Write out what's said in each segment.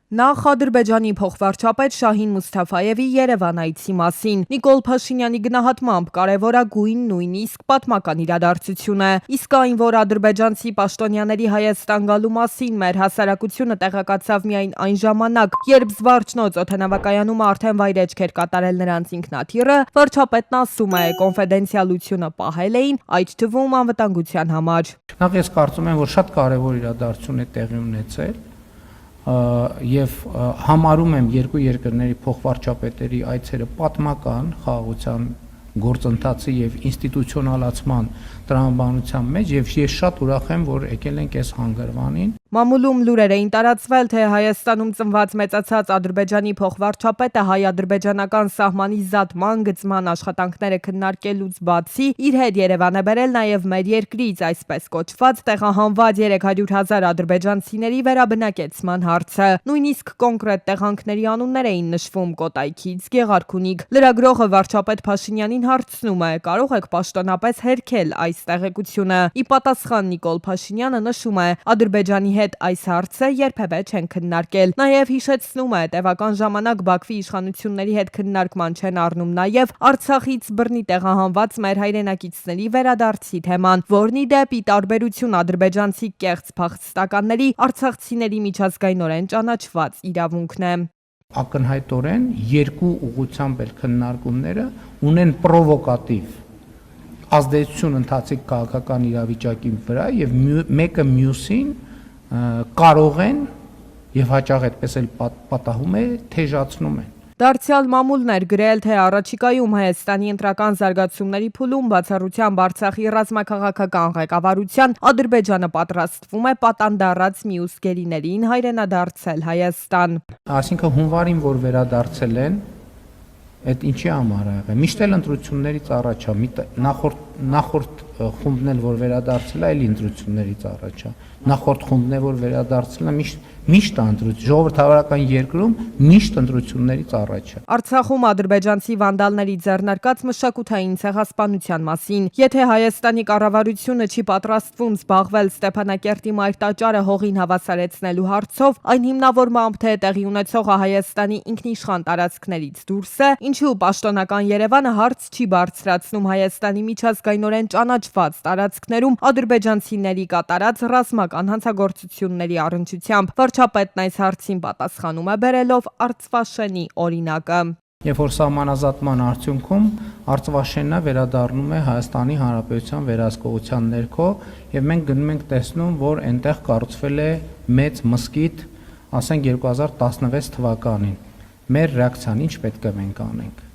Նախ Ադրբեջանի փոխվարչապետ Շահին Մուսթաֆայևի Երևան այցի մասին։ Նիկոլ Փաշինյանի գնահատմամբ կարևորագույն նույնիսկ պատմական իրադարձություն է, իսկ այն, որ ադրբեջանցի պաշտոնյաների Հայաստան գալու մասին մեր հասարակությունը տեղեկացավ միայն այն ժամանակ, երբ Զվարճնոց օդանավակայանում արդեն վայրեջք էր կատարել նրանց ինքնաթիռը, վարչապետն ասում է, կոնֆիդենցիալությունը պահել էին, այդ թվում անվտանգության համար։ Նախ ես կարծում եմ, որ շատ կարևոր իրադարձություն է տեղի ունեցել եւ համարում եմ երկու երկրների փոխվարչապետերի այցերը պատմական խաղաղության գործընթացի եւ ինստիտուցիոնալացման տրամաբանության մեջ եւ ես շատ ուրախ եմ, որ եկել ենք այս հանգրվանին։ Մամուլում լուրեր էին տարածվել, թե Հայաստանում ծնված մեծացած Ադրբեջանի փոխվարչապետը հայ-ադրբեջանական սահմանի զատման գծման աշխատանքները քննարկելուց բացի իր հետ Երևան է բերել նաև մեր երկրից այսպես կոչված տեղահանված 300,000 ադրբեջանցիների վերաբնակեցման հարցը։ Նույնիսկ կոնկրետ տեղանքների անուններ էին նշվում Կոտայքից Գեղարքունիք։ Լրագրողը վարչապետ Փաշինյանին հարցնում է. կարող եք պաշտոնապես հերքել այս տեղեկությունը։ Ի պատասխան Նիկոլ Փաշինյանը նշում է. Ադրբեջանի հետ այս հարցը երբևէ չեն քննարկել։ Նաև հիշեցնում է, տևական ժամանակ Բաքվի իշխանությունների հետ քննարկման չեն առնում նաև Արցախից բռնի տեղահանված մեր հայրենակիցների վերադարձի թեման, որն ի դեպ ի տարբերություն ադրբեջանցի կեղծ փախստականների արցախցիների միջազգայնորեն ճանաչված իրավունքն է։ Ակնհայտորեն երկու ուղղությամբ էլ քննարկումները ունեն պրովոկատիվ ազդեցություն ընթացիկ քաղաքական իրավիճակի վրա եւ մեկը մյուսին կարող են եւ հաճախ այդպես էլ պատահում է թեժացնում են։ Դարձյալ մամուլն էր գրել, թե առաջիկայում Հայաստանի ընտրական զարգացումների փուլում բացառությամբ Արցախի ռազմաքաղաքական ղեկավարության Ադրբեջանը պատրաստվում է պատանդառած մյուս գերիներին հայրենադարձել Հայաստան։ Այսինքն հունվարին, որ վերադարձել են, այդ ինչի համար ա եղել։ Միշտ էլ ընտրություններից առաջ է, նախորդ խումբն էլ որ վերադարձել է, այլ ընտրություններից առաջ է։ Նախորդ խումբն է որ վերադարձել է, միշտ ընտրություն, ժողովրդավարական երկրում միշտ ընտրություններից առաջ է։ Արցախում ադրբեջանցի վանդալների ձեռնարկած մշակութային ցեղասպանության մասին։ Եթե Հայաստանի կառավարությունը չի պատրաստվում զբաղվել Ստեփանակերտի մայրտաճարը հողին հավասարեցնելու հարցով, այն հիմնավորմամբ թե տեղի ունեցողը Հայաստանի ինքնիշխան տարածքներից դուրս է, ինչու պաշտոնական Երևանը հարց չի բարձրացնում Հայաստանի միջազգայնորեն ճանաչված տարածքներում ադրբեջանցիների կատարած ռազմական հանցագործությունների առնչությամբ։ Վարչապետն այս հարցին պատասխանում է բերելով Արցվաշենի օրինակը։ Երբ որ սահմանազատման արդյունքում Արցվաշենը վերադառնում է Հայաստանի Հանրապետության վերահսկողության ներքո եւ մենք գնում ենք տեսնում, որ այնտեղ կառուցվել է մեծ մզկիթ, ասենք 2016 թվականին։ Մեր ռեակցիան ինչ պետք է մենք անենք։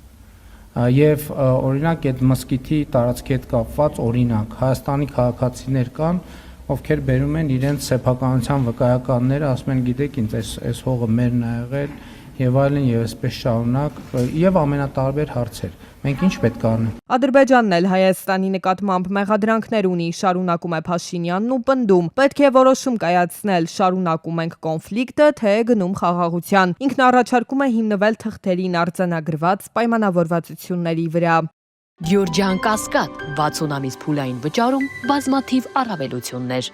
Եվ օրինակ այդ մզկիթի տարածքի հետ կապված օրինակ Հայաստանի քաղաքացիներ կան, ովքեր բերում են իրենց սեփականության վկայականները, ասում են գիտեք ինձ այս հողը մերն է եղել եւ այլն եւ այսպես շարունակ եւ ամենատարբեր հարցեր։ Մենք ինչ պետք է անենք։ Ադրբեջանն էլ Հայաստանի նկատմամբ մեղադրանքներ ունի, շարունակում է Փաշինյանն ու պնդում. պետք է որոշում կայացնել, շարունակում ենք կոնֆլիկտը, թե գնում խաղաղության։ Ինքն առաջարկում է հիմնվել թղթերին արձանագրված պայմանավորվածությունների վրա։ Գյորջյան Կասկադ 60 ամիս փուլային վճարում բազմաթիվ առավելություններ։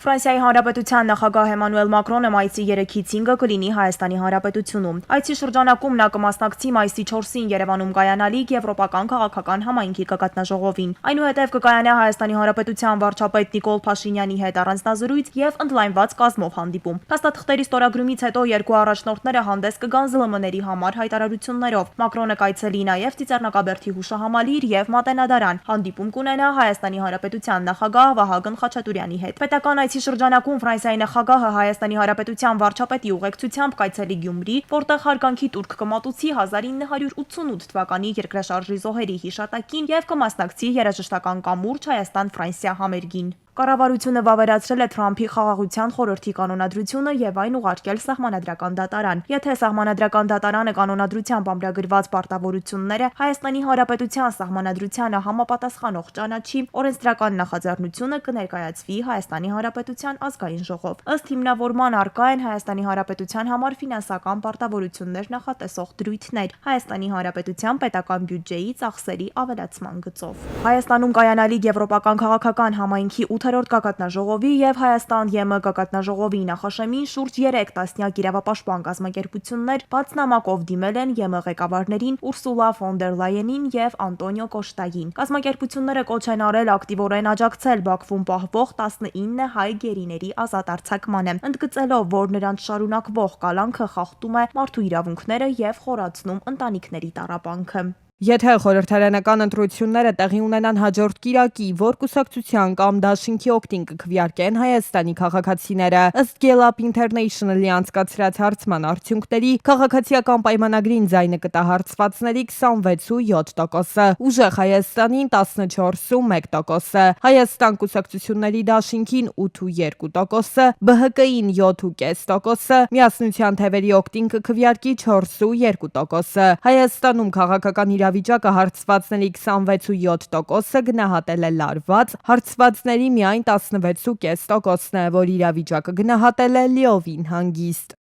Ֆրանսիայի Հանրապետության նախագահ Էմանուել Մակրոնը մայիսի 3-ից 5-ը կլինի Հայաստանի Հանրապետությունում։ Այցի շրջանակում նա կմասնակցի մայիսի 4-ին Երևանում կայանալիք Եվրոպական քաղաքական համայնքի գագաթնաժողովին։ Այնուհետև կկայանա Հայաստանի Հանրապետության վարչապետ Նիկոլ Փաշինյանի հետ առանձնազրույց եւ ընդլայնված կազմով հանդիպում։ Փաստաթղթերի ստորագրումից հետո երկու առաջնորդները հանդես կգան ԶԼՄ-ների համար հայտարարություններով։ Մակրոնը կայցելի նաեւ Ծիծեռնակաբերդի հուշահամալիր եւ Մատենադարան։ Հանդիպում կունենա Հայաստանի Հանրապետության նախագահ Վահագն Խաչատուրյանի հետ։ Պետական այցի շրջանակում Ֆրանսիայի նախագահը Հայաստանի Հանրապետության վարչապետի ուղեկցությամբ կայցելի Գյումրի, որտեղ հարգանքի տուրք կմատուցի 1988 թվականի երկրաշարժի զոհերի հիշատակին եւ կմասնակցի երաժշտական կամուրջ Հայաստան-Ֆրանսիա համերգին։ Կառավարությունը վավերացրել է Թրամփի խաղաղության խորհրդի կանոնադրությունը եւ այն ուղարկել Սահմանադրական դատարան։ Եթե Սահմանադրական դատարանը կանոնադրությամբ ամրագրված պարտավորությունները Հայաստանի Հանրապետության Սահմանադրությանը համապատասխանող ճանաչի, օրենսդրական նախաձեռնությունը կներկայացվի Հայաստանի Հանրապետության ազգային ժողով։ Ըստ հիմնավորման առկա են Հայաստանի Հանրապետության համար ֆինանսական պարտավորություններ նախատեսող դրույթներ Հայաստանի Հանրապետության պետական բյուջեի ծախսերի ավելացման գծով։ Հայաստանում կայանալիք Եվրոպական քաղաքական համայնքի 8-րդ գագաթնաժողովի եւ Հայաստան ԵՄ գագաթնաժողովի նախաշեմին շուրջ 3 տասնյակ իրավապաշտպան կազմակերպություններ բաց նամակով դիմել են ԵՄ ղեկավարներին Ուրսուլա ֆոն դեր Լայենին եւ Անտոնիո Կոշտային։ Կազմակերպությունները կոչ են արել ակտիվորեն աջակցել Բաքվում պահվող 19 հայ գերիների ազատ արձակմանը, ընդգծելով, որ նրանց շարունակվող կալանքը խախտում է մարդու իրավունքները եւ խորացնում ընտանիքների տառապանքը։ Եթե խորհրդարանական ընտրությունները տեղի ունենան հաջորդ կիրակի, որ կուսակցության կամ դաշինքի օգտին կքվեարկեն Հայաստանի քաղաքացիները, ըստ Gallup International-ի անցկացրած հարցման արդյունքների, քաղաքացիական պայմանագրին ձայնը կտա հարցվածների 26.7%, ուժեղ Հայաստանին 14.1%, Հայաստան կուսակցությունների դաշինքին 8.2%, ԲՀԿ-ին 7.5%, Միասնության թևերի օգտին կքվեարկի 4.2%, Հայաստանում քաղաքական իրավիճակը հարցվածների 26.7%-ը գնահատել է լարված, հարցվածների միայն 16.5%-ն է, որ իրավիճակը գնահատել է լիովին հանգիստ։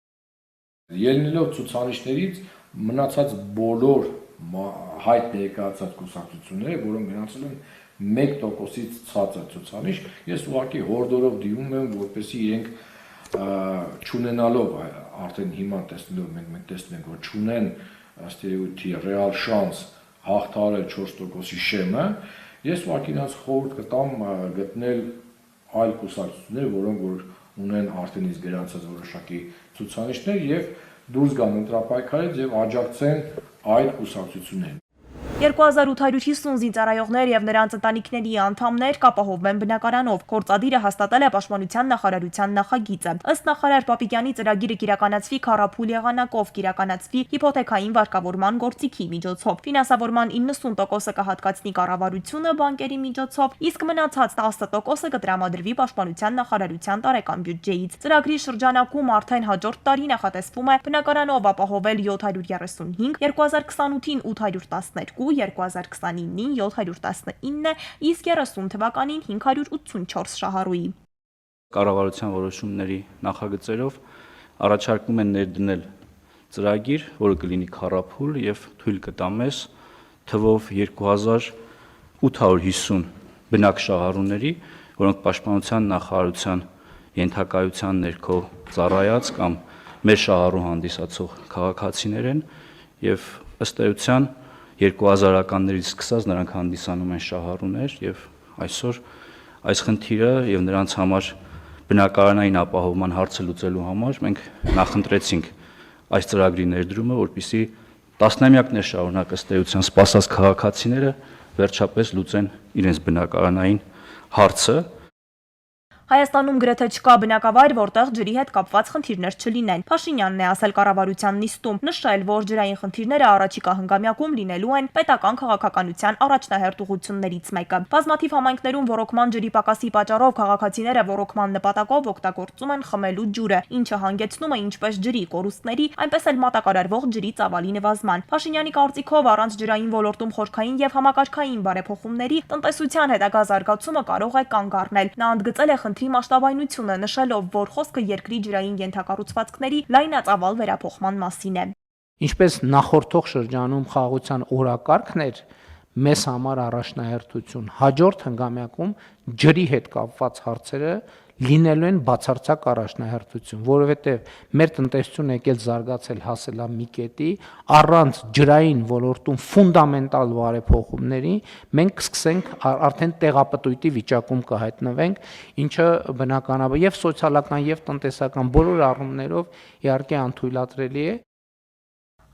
Ելնելով ցուցանիշներից մնացած բոլոր հայտ ներկայացած կուսակցությունները, որոնք գնացել են 1%-ից ցածր ցուցանիշ, ես ուղղակի հորդորով դիմում եմ, որպեսզի իրենք չունենալով արդեն հիմա տեսնելով մենք տեսնում ենք, որ չունեն ըստ երևույթի ռեալ շանս հաղթահարել 4%-ի շեմը, ես ուղղակի նրանց խորհուրդ կտամ գտնել այլ կուսակցություններ, որոնք որ ունեն արդեն իսկ գրանցած որոշակի ցուցանիշներ եւ դուրս գան ընտրապայքարից եւ աջակցեն այլ կուսակցություններին։ 2850 զինծառայողներ եւ նրանց ընտանիքների անդամներ կապահովվեն բնակարանով։ Գործադիրը հաստատել է Պաշտպանության նախարարության նախագիծը։ Ըստ նախարար Պապիկյանի ծրագիրը կիրականացվի քառափուլ եղանակով, կիրականացվի հիփոթեքային վարկավորման գործիքի միջոցով։ Ֆինանսավորման 90%-ը կհատկացնի կառավարությունը բանկերի միջոցով, իսկ մնացած 10%-ը կտրամադրվի Պաշտպանության նախարարության տարեկան բյուջեից։ Ծրագրի շրջանակում արդեն հաջորդ տարի նախատեսվում է բնակարանով ապահովել 735, 2028-ին 812, 2029-ին 719, իսկ 30 թվականին 584 շահառուի։ Կառավարության որոշումների նախագծերով առաջարկում են ներդնել ծրագիր, որը կլինի քառափուլ եւ թույլ կտա մեզ թվով 2850 բնակ շահառուների, որոնք Պաշտպանության նախարարության ենթակայության ներքո ծառայած կամ մեր շահառու հանդիսացող քաղաքացիներ են եւ ըստ էության 2000-ականներից սկսած նրանք հանդիսանում են շահառուներ եւ այսօր այս խնդիրը եւ նրանց համար բնակարանային ապահովման հարցը լուծելու համար մենք նախընտրեցինք այս ծրագրի ներդրումը, որպեսզի տասնամյակներ շարունակ ըստ էության սպասած քաղաքացիները վերջապես լուծեն իրենց բնակարանային հարցը։ Հայաստանում գրեթե չկա բնակավայր, որտեղ ջրի հետ կապված խնդիրներ չլինեն։ Փաշինյանն է ասել կառավարության նիստում, նշել, որ ջրային խնդիրները առաջիկա հնգամյակում լինելու են պետական քաղաքականության առաջնահերթ ուղղություններից մեկը։ Բազմաթիվ համայնքներում ռոռոկման ջրի պակասի պատճառով քաղաքացիները ռոռոկման նպատակով օգտագործում են խմելու ջուրը, ինչը հանգեցնում է ինչպես ջրի կորուստների, այնպես էլ մատակարարվող ջրի ծավալի նվազման։ Փաշինյանի կարծիքով առանց ջրային ոլորտում խորքային եւ համակարգային բարեփոխումների տնտեսության հետագա զարգացումը կարող է կանգ առնել։ Նա ընդգծել է մասշտաբայնությունը, նշելով, որ խոսքը երկրի ջրային ենթակառուցվածքների լայնածավալ վերափոխման մասին է։ Ինչպես նախորդող շրջանում խաղաղության օրակարգն էր մեզ համար առաջնահերթություն, հաջորդ հնգամյակում ջրի հետ կապված հարցերը լինելու են բացարձակ առաջնահերթություն, որովհետև մեր տնտեսությունը եկել զարգացել հասել է մի կետի, առանց ջրային ոլորտում ֆունդամենտալ բարեփոխումների մենք կսկսենք արդեն տեղապտույտի վիճակում կհայտնվենք, ինչը բնականաբար եւ սոցիալական եւ տնտեսական բոլոր առումներով իհարկե անթույլատրելի է։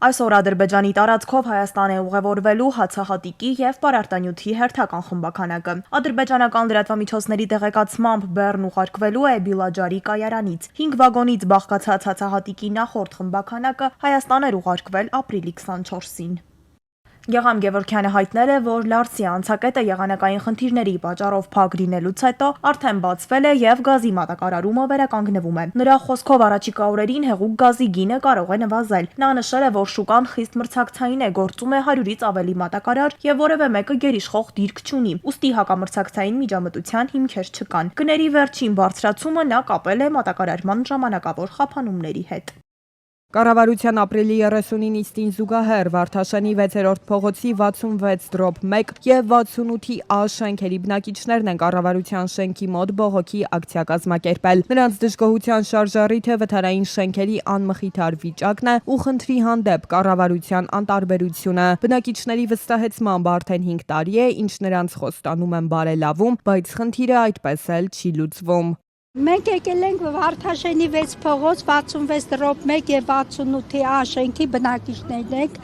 Այսօր Ադրբեջանի տարածքով Հայաստան է ուղևորվելու հացահատիկի եւ պարարտանյութի հերթական խմբականակը։ Ադրբեջանական լրատվամիջոցների տեղեկացմամբ Բեռն ուղարկվելու է Բիլաջարի կայարանից։ 5 վագոնից բաղկացած հացահատիկի նախորդ խմբականակը Հայաստան էր ուղարկվել ապրիլի 24-ին։ Գեգամ Գևորգյանը հայտնել է, որ Լարսի անցակետը եղանակային խնդիրների պատճառով փակ լինելուց հետո արդեն բացվել է եւ գազի մատակարարումը վերականգնվում է։ Նրա խոսքով առաջիկա օրերին հեղուկ գազի գինը կարող է նվազել։ Նա նշել է, որ շուկան խիստ մրցակցային է, գործում է 100-ից ավելի մատակարար եւ որևէ մեկը գերիշխող դիրք չունի։ Ուստի հակամրցակցային միջամտության հիմքեր չկան։ Գների վերջին բարձրացումը նա կապել է մատակարարման ժամանակավոր խափանումների հետ։ Կառավարության ապրիլի 30-ի նիստին զուգահեռ Վարդաշենի 6-րդ փողոցի 66/1 եւ 68-ի A շենքերի բնակիչներն են կառավարության շենքի մոտ բողոքի ակցիա կազմակերպել։ Նրանց դժգոհության շարժառիթը վթարային շենքերի անմխիթար վիճակն է ու խնդրի հանդեպ կառավարության անտարբերությունը։ Բնակիչների վստահեցմամբ արդեն 5 տարի է, ինչ նրանց խոստանում են բարելավում, բայց խնդիրը այդպես էլ չի լուծվում։ Մենք եկել ենք Վարդաշենի 6 փողոց 66/1 եւ 68-ի A շենքի բնակիչներն ենք,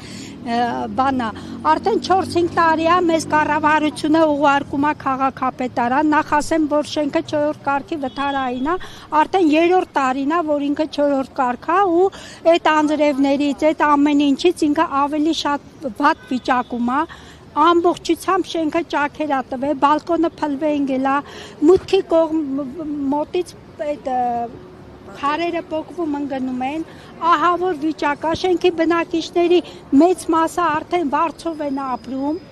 արդեն 4-5 տարի է մեզ կառավարությունը ուղարկում է քաղաքապետարան, նախ ասեմ, որ շենքը 4-րդ կարգի վթարային է, արդեն 3-րդ տարին է, որ ինքը 4-րդ կարգ է ու այդ անձրևներից, այդ ամեն ինչից ինքը ավելի շատ վատ վիճակում է։ Ամբողջությամբ շենքը ճաքեր է տվել, բալկոնը փլվեն գելա, մուտքի կողմ մոտից այդ քարերը պոկվում ընկնում են, ահա որ վիճակ է, շենքի բնակիչների մեծ մասը արդեն վարձով են ապրում,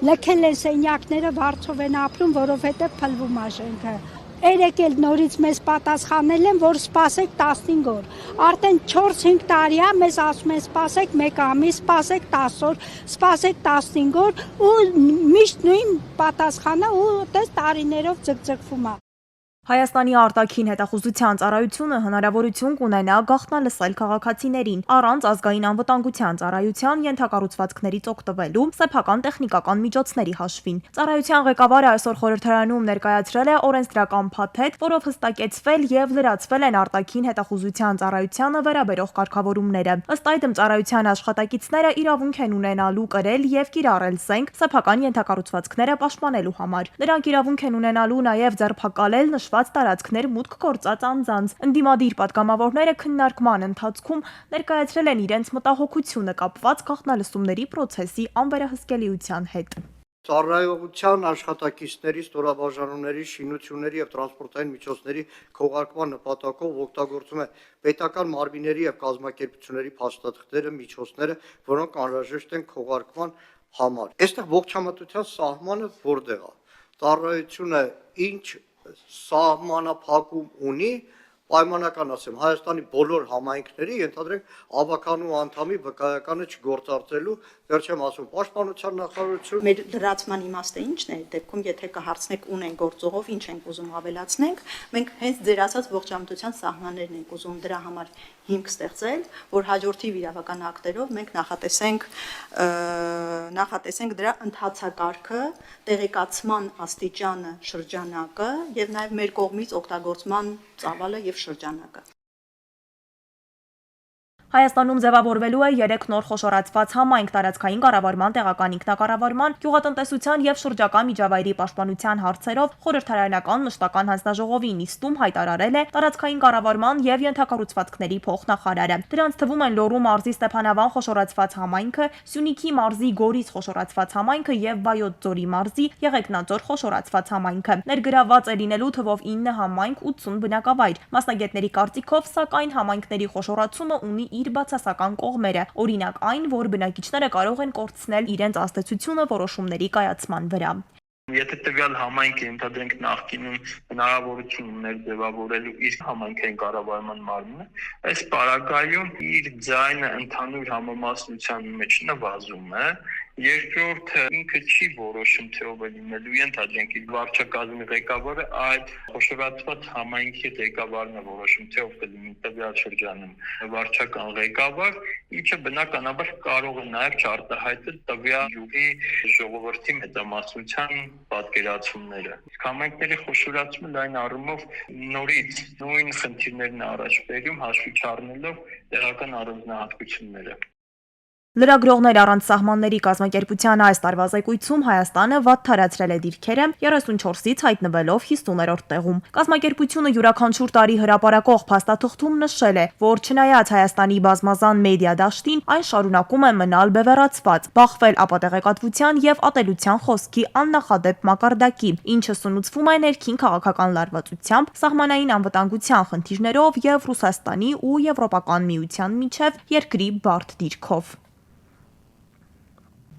լքել են սենյակները, վարձով են ապրում, որովհետև փլվում է շենքը։ Երեք էլ նորից մեզ պատասխանել են, որ սպասեք 15 օր։ Արդեն 4-5 տարի է, մեզ ասում են սպասեք 1 ամիս, սպասեք 10 օր, սպասեք 15 օր ու միշտ նույն պատասխանը ու այդպես տարիներով ձգձգվում է։ Հայաստանի արտաքին հետախուզության ծառայությունը հնարավորություն կունենա գաղտնալսել քաղաքացիներին առանց ազգային անվտանգության ծառայության ենթակառուցվածքներից օգտվելու սեփական տեխնիկական միջոցների հաշվին։ Ծառայության ղեկավարը այսօր խորհրդարանում ներկայացրել է օրենսդրական փաթեթ, որով հստակեցվել եւ լրացվել են արտաքին հետախուզության ծառայությանը վերաբերող կարգավորումները։ Ըստ այդմ ծառայության աշխատակիցները իրավունք են ունենալու կրել եւ կիրառել զենք սեփական ենթակառուցվածքները պաշտպանելու համար։ Նրանք իրավունք են ունենալու նաեւ ձերբակալել նշված տարածքներ մուտք գործած անձանց։ Ընդդիմադիր պատգամավորները քննարկման ընթացքում ներկայացրել են իրենց մտահոգությունը կապված գաղտնալսումների process-ի անվերահսկելիության հետ։ Ծառայողության աշխատակիցների, ստորաբաժանումների, շինությունների եւ տրանսպորտային միջոցների քողարկման նպատակով օգտագործում է պետական մարմինների եւ կազմակերպությունների փաստաթղթերը, միջոցները, որոնք անհրաժեշտ են քողարկման համար։ Այստեղ ողջամտության սահմանը որտեղ է։ Ծառայությունը ինչ սահմանափակում ունի, պայմանական ասեմ, Հայաստանի բոլոր համայնքների ենթադրենք ավականու անդամի վկայականը չգործարկելու, դեռ չեմ ասում, պաշտպանության նախարարություն։ Մեր լրացման իմաստը ի՞նչն է, դեպքում եթե կհարցնեք ունեն գործողով, ինչ ենք ուզում ավելացնենք, մենք հենց ձեր ասած ողջամտության սահմաններն ենք ուզում դրա համար հիմք ստեղծել, որ հաջորդի իրավական ակտերով մենք նախատեսենք դրա ընթացակարգը, տեղեկացման աստիճանը, շրջանակը եւ նաեւ մեր կողմից օգտագործման ծավալը եւ շրջանակը։ Հայաստանում ձևավորվելու է 3 նոր խոշորացված համայնք տարածքային կառավարման, տեղական ինքնակառավարման, գյուղատնտեսության եւ շրջակա միջավայրի պաշտպանության հարցերով խորհրդարանական մշտական հանձնաժողովի նիստում հայտարարել է տարածքային կառավարման եւ ենթակառուցվածքների փոխնախարարը։ Դրանց թվում են Լոռու մարզի Ստեփանավան խոշորացված համայնքը, Սյունիքի մարզի Գորիս խոշորացված համայնքը եւ Վայոց ձորի մարզի Եղեգնաձոր խոշորացված համայնքը։ Ներգրավված է լինելու թվով 9 համայնք 80 բնակավայր։ Մասնագետների կարծիքով, սակայն համայնքների խոշորացումը ունի իր բացասական կողմերը, օրինակ այն, որ բնակիչները կարող են կորցնել իրենց ազդեցությունը որոշումների կայացման վրա։ Եթե տվյալ համայնքը ընդհանրենք նախկինում հնարավորություն ուներ ձևավորելու իր համայնքային կառավարման մարմինը, այս պարագայում իր ձայնը ընդհանուր համամասնության մեջ նվազում է, երկրորդը ինքը չի որոշում թե ով է լինելու, ընդհանրենք իր վարչակազմի ղեկավարը այդ խոշորացված համայնքի ղեկավարն է որոշում թե ով կլինի տվյալ շրջանում վարչական ղեկավար, ինչը բնականաբար կարող է նաև չարտահայտել տվյալ յուղի ժողովրդի մեծամասնության պատկերացումները։ Համայնքների խոշորացումը այն առումով նորից նույն խնդիրներն առաջ բերում հաշվի չառնելով տեղական առանձնահատկությունները։ Լրագրողներ առանց սահմանների կազմակերպության այս տարվա զեկույցում Հայաստանը վատթարացրել է դիրքերը 34-ից հայտնվելով 50-րդ տեղում։ Կազմակերպությունը յուրաքանչյուր տարի հրապարակող փաստաթղթում նշել է, որ չնայած Հայաստանի բազմազան մեդիա դաշտին, այն շարունակում է մնալ բևեռացված, բախվել ապատեղեկատվության եւ ատելության խոսքի աննախադեպ մակարդակի, ինչը սնուցվում է ներքին քաղաքական լարվածությամբ, սահմանային անվտանգության խնդիրներով եւ Ռուսաստանի ու Եվրոպական միության միջև երկրի բարդ դիրքով։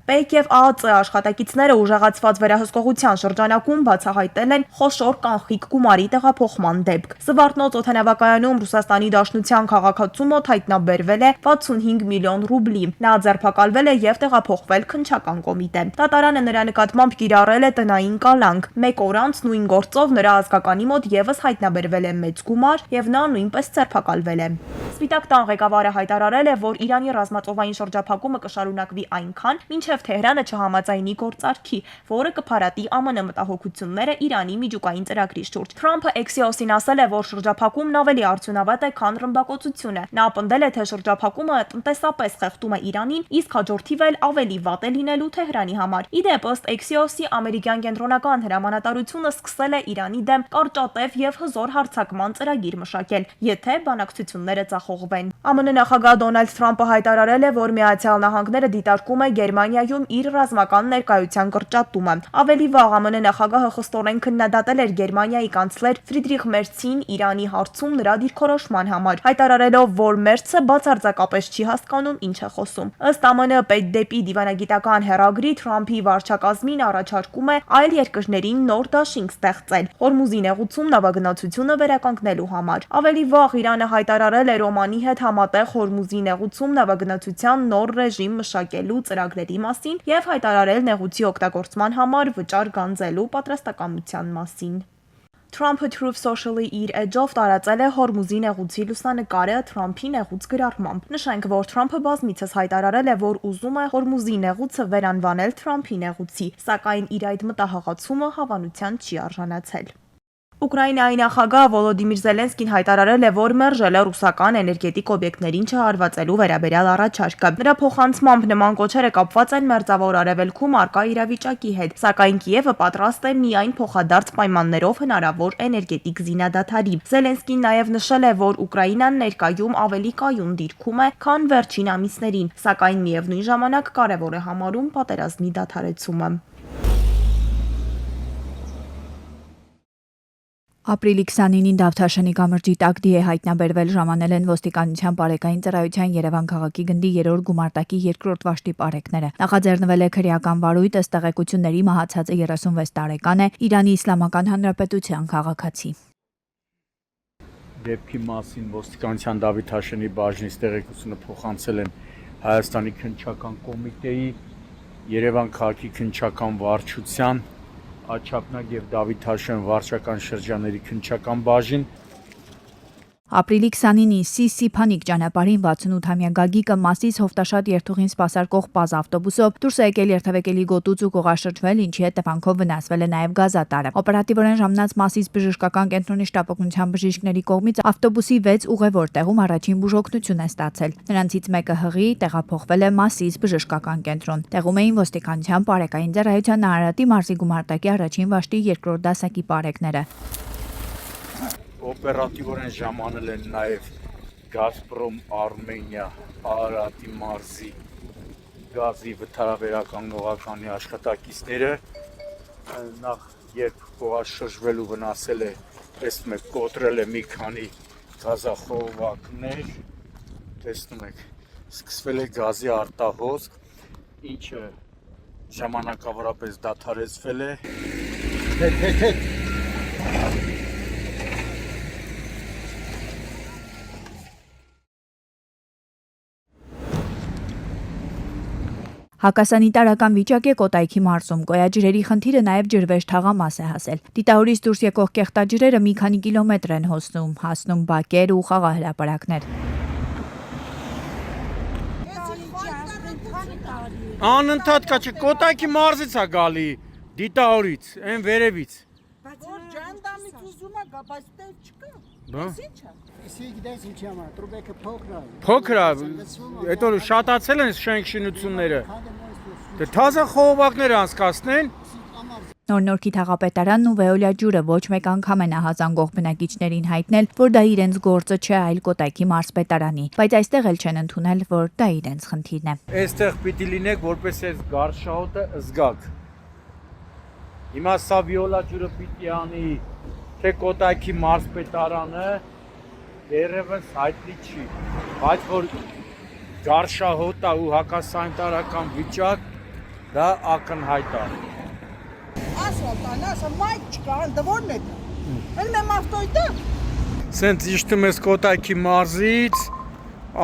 ՊԵԿ եւ ԱԱԾ աշխատակիցները ուժեղացված վերահսկողության շրջանակում բացահայտել են խոշոր կանխիկ գումարի տեղափոխման դեպք։ Զվարթնոց օդանավակայանում Ռուսաստանի Դաշնության քաղաքացու մոտ հայտնաբերվել է 65 միլիոն ռուբլի։ Նա ձերբակալվել է եւ տեղափոխվել քննչական կոմիտե։ Դատարանը նրա նկատմամբ կիրառել է տնային կալանք։ 1 օր անց նույն գործով նրա ազգականի մոտ եւս հայտնաբերվել է մեծ գումար եւ նա նույնպես ձերբակալվել է։ Սպիտակ տան ղեկավարը հայտարարել է, որ Իրանի ռազմածովային շրջափակումը կշարունակվի այնքան, մինչև Թեհրանը չհամաձայնի գործարքի, որը կփարատի ԱՄՆ մտահոգությունները Իրանի միջուկային ծրագրի շուրջ։ Թրամփը Axios-ին ասել է, որ շրջափակումն ավելի արդյունավետ է, քան ռմբակոծությունը։ Նա պնդել է, թե շրջափակումը տնտեսապես խեղդում է Իրանին, իսկ հաջորդիվ էլ ավելի վատ է լինելու Թեհրանի համար։ Իդեպ ըստ Axios-ի ամերիկյան կենտրոնական հրամանատարությունը սկսել է Իրանի դեմ կարճատև եւ հզոր հարձակման ծրագիր մշակել, եթե բանակցությունները ձախողվեն։ ԱՄՆ նախագահ Դոնալդ Թրամփը հայտարարել է, որ Միացյալ Նահանգները դիտարկում է Գերմանիայում իր ռազմական ներկայության կրճատումը։ Ավելի վաղ ԱՄՆ նախագահը խստորեն քննադատել էր Գերմանիայի կանցլեր Ֆրիդրիխ Մերցին Իրանի հարցում նրա դիրքորոշման համար, հայտարարելով, որ Մերցը բացարձակապես չի հասկանում ինչ է խոսում։ Ըստ ԱՄՆ պետդեպի դիվանագիտական հեռագրի Թրամփի վարչակազմին առաջարկում է այլ երկրներին նոր դաշինք ստեղծել Հորմուզի նեղուցում նավագնացությունը վերականգնելու համար։ Ավելի վաղ Իրանը հայտարարել էր Օմանի հետ համատեղ Հորմուզի նեղուցում նավագնացության նոր ռեժիմ մշակելու ծրագրերի մասին եւ հայտարարել նեղուցի օգտագործման համար վճար գանձելու պատրաստակամության մասին։ Թրամփը Truth Social-ի իր էջով տարածել է Հորմուզի նեղուցի լուսանկարը Թրամփի նեղուց գրառմամբ։ Նշենք, որ Թրամփը բազմիցս հայտարարել է, որ ուզում է Հորմուզի նեղուցը վերանվանել Թրամփի նեղուցի, սակայն իր այդ մտահղացումը հավանության չի արժանացել։ Ուկրաինայի նախագահ Վոլոդիմիր Զելենսկին հայտարարել է, որ մերժել է ռուսական էներգետիկ օբյեկտներին չհարվածելու վերաբերյալ առաջարկը։ Նրա փոխանցմամբ նման կոչերը կապված են Մերձավոր Արևելքում առկա իրավիճակի հետ, սակայն Կիևը պատրաստ է միայն փոխադարձ պայմաններով հնարավոր էներգետիկ զինադադարի։ Զելենսկին նաև նշել է, որ Ուկրաինան ներկայում ավելի կայուն դիրքում է, քան վերջին ամիսներին, սակայն միևնույն ժամանակ կարևոր է համարում պատերազմի դադարեցումը։ Ապրիլի 29-ին Դավթաշենի կամրջի տակ դիե հայտնաբերվել ժամանել են ոստիկանության բարեկային ծառայության Երևան քաղաքի գնդի 3-րդ գումարտակի 2-րդ վաշտի բարեկները։ Նախաձեռնվել է քրեական վարույթ, ըստ տեղեկությունների մահացածը 36 տարեկան է, Իրանի Իսլամական Հանրապետության քաղաքացի։ Դեպքի մասին ոստիկանության Դավթաշենի բաժնից տեղեկությունը փոխանցել են Հայաստանի քննչական կոմիտեի, Երևան քաղաքի քննչական վարչության, Աչափնակ եւ Դավթաշեն վարչական շրջանների քննչական բաժին։ Ապրիլի 29-ին Սիսիփանիկ ճանապարհին 68-ամյա Գագիկը Մասիս Հովտաշատ երթուղին սպասարկող Պազ ավտոբուսով դուրս է եկել երթևեկելի գոտուց ու կողաշրջվել, ինչի հետ տևանքով վնասվել է նաև գազատարը։ Օպերատիվորեն ժամանած Մասիս բժշկական կենտրոնի շտապօգնության բժիշկների կողմից ավտոբուսի 6 ուղևոր տեղում առաջին բուժօգնություն է ստացել։ Նրանցից մեկը հղի տեղափոխվել է Մասիս բժշկական կենտրոն։ Տեղում էին ոստիկանության բարեկային ծառայության Նահարատի մարզի գումարտակի առաջին վաշտի 2-րդ դասակի բարեկները։ Օպերատիվորեն ժամանել են նաև Գազպրոմ Արմենիա Արարատի մարզի գազի վթարաբերականողականի աշխատակիցները, նախ երբ կողաշրջվելու վնասել է, տեսնում եք, կոտրել է մի քանի գազախողովակներ, տեսնում եք, սկսվել է գազի արտահոսք, ինչը ժամանակավորապես դադարեցվել է։ Հակասանիտարական վիճակ է Կոտայքի մարզում, կոյաջրերի խնդիրը նաև ջրվեժ թաղամաս է հասել։ Դիտահորից դուրս եկող կեղտաջրերը մի քանի կիլոմետր են հասնում բակեր ու խաղահրապարակներ։ Անընդհատ կա չէ, Կոտայքի մարզից է գալի, դիտահորից, այն վերևից։ Բայց որ ջանդամից ուզում է գա, բայց դեռ չկա։ Բայց ի՞նչ է։ Իսկ գիտես ինչի համար, տրուբեկը փոքր է, հետո շատացել են շենք շինությունները։ Դե թազա խողովակներ անցկացնեն։ Նոր-Նորքի թաղապետարանն ու Վեոլիա ջուրը ոչ մեկ անգամ են ահազանգող բնակիչներին հայտնել, որ դա իրենց գործը չէ, այլ Կոտայքի մարզպետարանի, բայց այստեղ էլ չեն ընդունել, որ դա իրենց խնդիրն է։ Այստեղ պիտի լինեք, որպես այս գարշահոտը զգաք։ Հիմա սա Վիոլա ջուրը պիտի անի, թե Կոտայքի մարզպետարանը դեռևս հայտնի չի, բայց որ գարշահոտը ու հակասանիտարական վիճակ Դա ակնհայտ է։ Ասֆալտան, ասա մայք չկա, ընդ որն է դա։ Ելնեմ ավտոյտը։ Սենց իշտում ես Կոտայքի մարզից,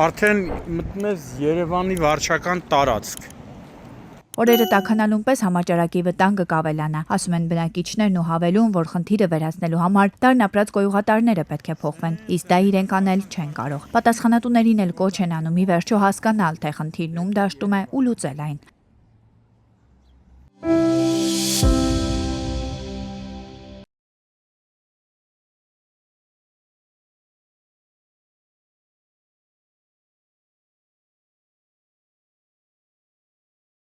արդեն մտնում ես Երևանի վարչական տարածք։ Օրերը տաքանալուն պես համաճարակի վտանգը կավելանա, ասում են բնակիչներն ու հավելում, որ խնդիրը վերացնելու համար դարն ապրած գոյուղատարները պետք է փոխվեն, իսկ դա իրենք անել չեն կարող։ Պատասխանատուներին էլ կոչ են անում ի վերջո հասկանալ, թե խնդիրն ում դաշտում է ու լուծել այն։